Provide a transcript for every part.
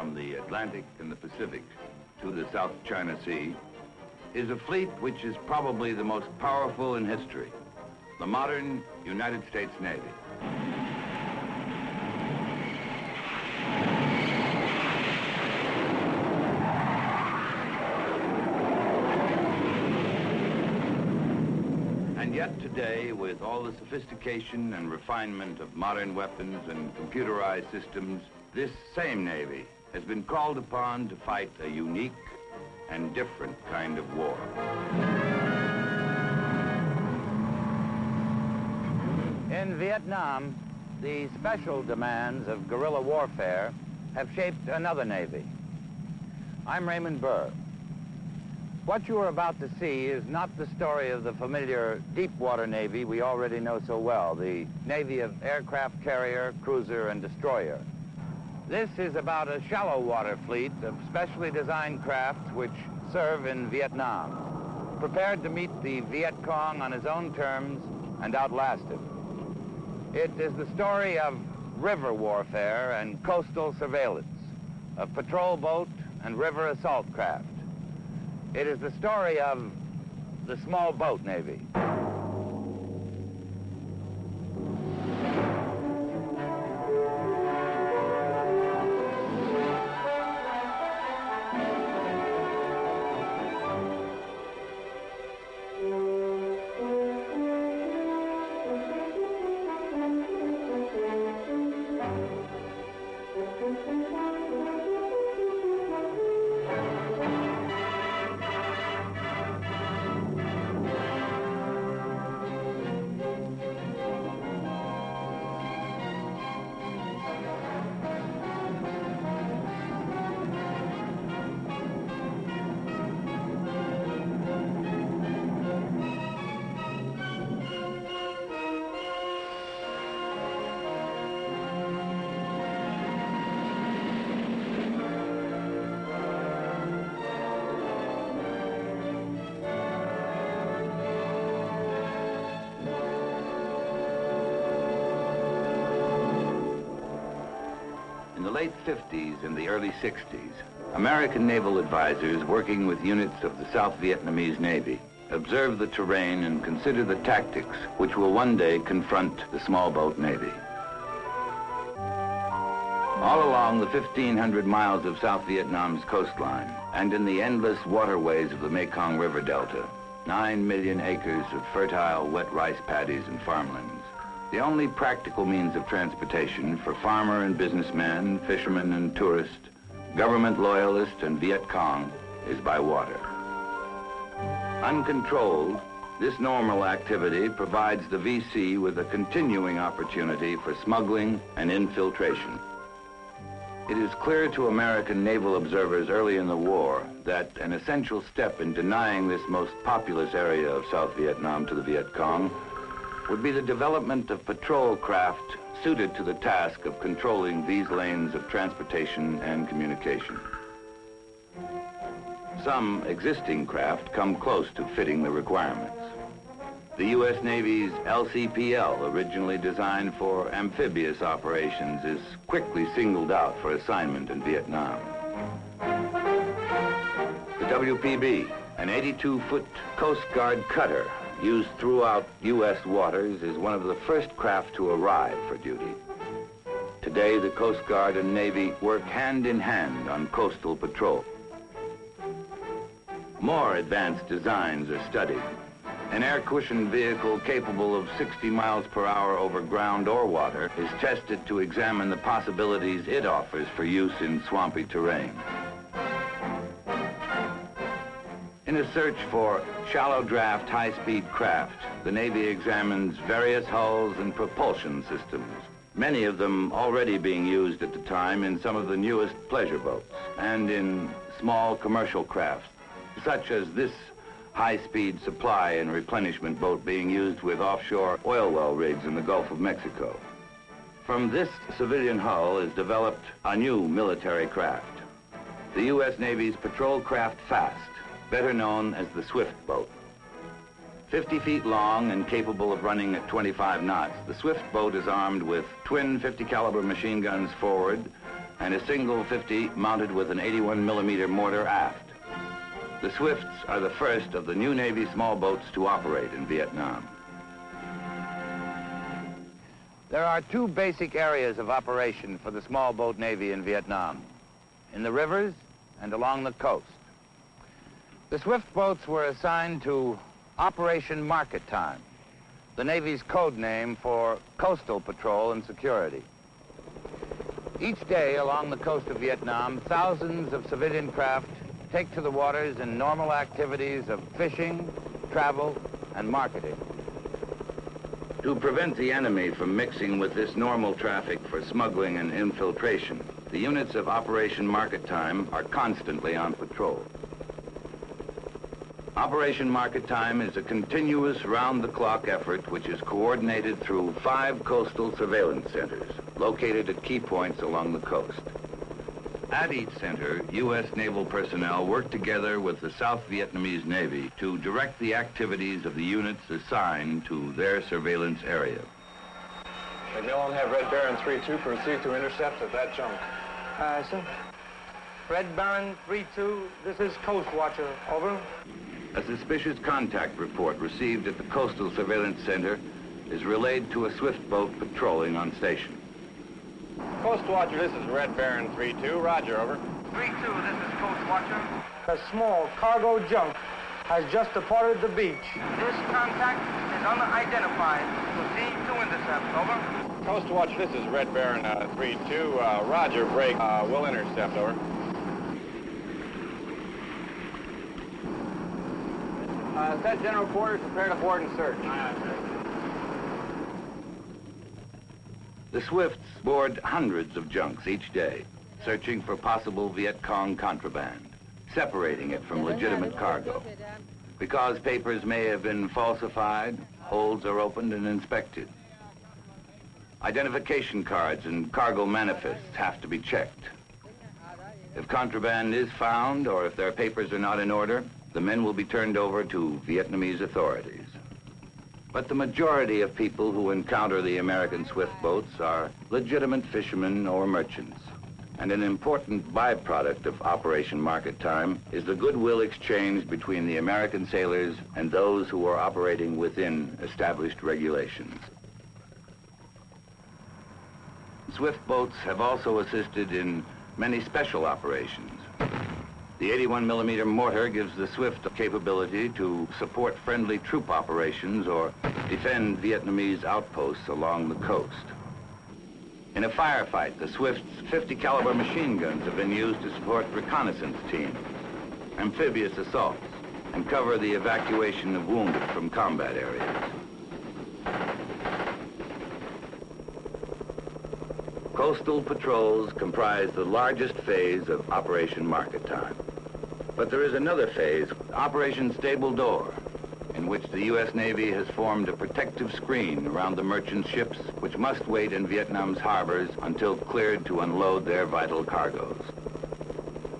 from the Atlantic and the Pacific to the South China Sea is a fleet which is probably the most powerful in history, the modern United States Navy. And yet today, with all the sophistication and refinement of modern weapons and computerized systems, this same Navy has been called upon to fight a unique and different kind of war. In Vietnam, the special demands of guerrilla warfare have shaped another Navy. I'm Raymond Burr. What you are about to see is not the story of the familiar deep-water Navy we already know so well, the Navy of aircraft carrier, cruiser, and destroyer. This is about a shallow water fleet of specially designed craft which serve in Vietnam, prepared to meet the Viet Cong on his own terms and outlast him. It is the story of river warfare and coastal surveillance, of patrol boat and river assault craft. It is the story of the small boat Navy. In the late 50s and the early 60s, American naval advisors working with units of the South Vietnamese Navy observed the terrain and considered the tactics which will one day confront the small boat Navy. All along the 1,500 miles of South Vietnam's coastline and in the endless waterways of the Mekong River Delta, 9 million acres of fertile wet rice paddies and farmlands, the only practical means of transportation for farmer and businessman, fisherman and tourist, government loyalist and Viet Cong is by water. Uncontrolled, this normal activity provides the VC with a continuing opportunity for smuggling and infiltration. It is clear to American naval observers early in the war that an essential step in denying this most populous area of South Vietnam to the Viet Cong would be the development of patrol craft suited to the task of controlling these lanes of transportation and communication. Some existing craft come close to fitting the requirements. The U.S. Navy's LCPL, originally designed for amphibious operations, is quickly singled out for assignment in Vietnam. The WPB, an 82-foot Coast Guard cutter used throughout U.S. waters, is one of the first craft to arrive for duty. Today, the Coast Guard and Navy work hand in hand on coastal patrol. More advanced designs are studied. An air-cushioned vehicle capable of 60 miles per hour over ground or water is tested to examine the possibilities it offers for use in swampy terrain. In a search for shallow draft, high-speed craft, the Navy examines various hulls and propulsion systems, many of them already being used at the time in some of the newest pleasure boats and in small commercial crafts, such as this high-speed supply and replenishment boat being used with offshore oil well rigs in the Gulf of Mexico. From this civilian hull is developed a new military craft, the U.S. Navy's Patrol Craft Fast, better known as the Swift boat. 50 feet long and capable of running at 25 knots, the Swift boat is armed with twin 50 caliber machine guns forward, and a single 50 mounted with an 81mm mortar aft. The Swifts are the first of the new Navy small boats to operate in Vietnam. There are two basic areas of operation for the small boat Navy in Vietnam: in the rivers and along the coast. The Swift boats were assigned to Operation Market Time, the Navy's code name for coastal patrol and security. Each day along the coast of Vietnam, thousands of civilian craft take to the waters in normal activities of fishing, travel, and marketing. To prevent the enemy from mixing with this normal traffic for smuggling and infiltration, the units of Operation Market Time are constantly on patrol. Operation Market Time is a continuous round-the-clock effort which is coordinated through 5 coastal surveillance centers located at key points along the coast. At each center, U.S. naval personnel work together with the South Vietnamese Navy to direct the activities of the units assigned to their surveillance area. McMillan, have Red Baron 3-2 proceed to intercept at that junk. Sir. Red Baron 3-2, this is Coast Watcher, over. A suspicious contact report received at the Coastal Surveillance Center is relayed to a Swift boat patrolling on station. Coast Watcher, this is Red Baron 3-2. Roger, over. 3-2, this is Coast Watcher. A small cargo junk has just departed the beach. This contact is unidentified. Proceed to intercept, over. Coast Watcher, this is Red Baron 3-2. Roger, break. We'll intercept, over. Set general quarters, prepare to board and search. The Swifts board hundreds of junks each day, searching for possible Viet Cong contraband, separating it from legitimate cargo. Because papers may have been falsified, holds are opened and inspected. Identification cards and cargo manifests have to be checked. If contraband is found, or if their papers are not in order, the men will be turned over to Vietnamese authorities. But the majority of people who encounter the American Swift boats are legitimate fishermen or merchants. And an important byproduct of Operation Market Time is the goodwill exchange between the American sailors and those who are operating within established regulations. Swift boats have also assisted in many special operations. The 81mm mortar gives the Swift the capability to support friendly troop operations or defend Vietnamese outposts along the coast. In a firefight, the Swift's 50 caliber machine guns have been used to support reconnaissance teams, amphibious assaults, and cover the evacuation of wounded from combat areas. Coastal patrols comprise the largest phase of Operation Market Time. But there is another phase, Operation Stable Door, in which the U.S. Navy has formed a protective screen around the merchant ships which must wait in Vietnam's harbors until cleared to unload their vital cargoes.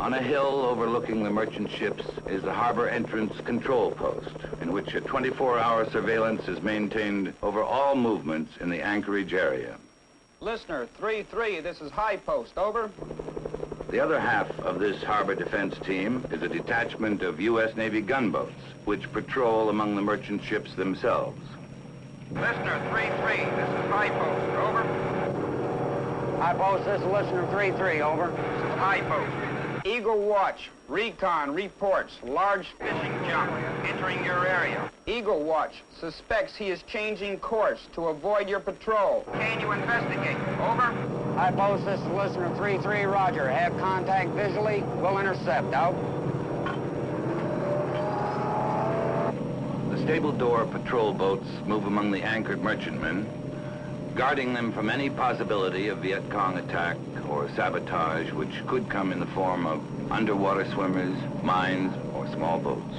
On a hill overlooking the merchant ships is the harbor entrance control post, in which a 24-hour surveillance is maintained over all movements in the anchorage area. Listener, 3-3, this is High Post, over. The other half of this harbor defense team is a detachment of U.S. Navy gunboats, which patrol among the merchant ships themselves. Listener 3-3, this is High Post, over. High Post, this is Listener 3-3, over. This is High Post. Eagle Watch, recon, reports, large Fishing junk entering your area. Eagle Watch suspects he is changing course to avoid your patrol. Can you investigate? Over. High Post, this is Listener 3-3, roger. Have contact visually. We'll intercept, out. The Stable Door patrol boats move among the anchored merchantmen, guarding them from any possibility of Viet Cong attack or sabotage which could come in the form of underwater swimmers, mines, or small boats.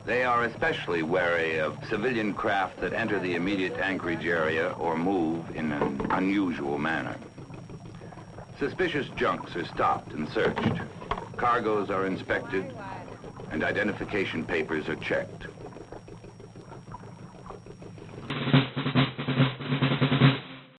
They are especially wary of civilian craft that enter the immediate anchorage area or move in an unusual manner. Suspicious junks are stopped and searched. Cargoes are inspected, and identification papers are checked.